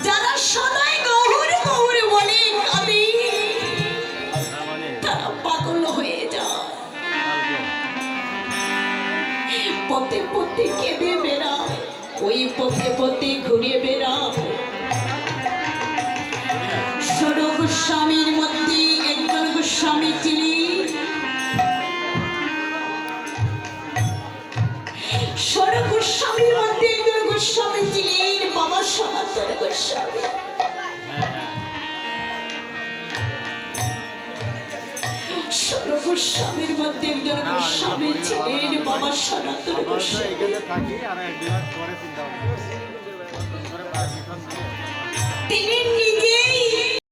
যারা সদাই গহুরে গহুরে বলে কাঁদে তারা পাগল হয়ে যায়। পথে পথে কেঁদে বেড়ায়, ওই পথে পথে ঘুরে বেড়ায়। ষোড়শ গোস্বামীর মধ্যে একজন গোস্বামী ছিলেন, ষোড়শ গোস্বামীর মধ্যে একজন গোস্বামী ছিলেন বাবা সনাতন গোস্বামী। ষোড়শ গোস্বামীর মধ্যে একজন গোস্বামী ছিলেন বাবা সনাতন গোস্বামী। তিনি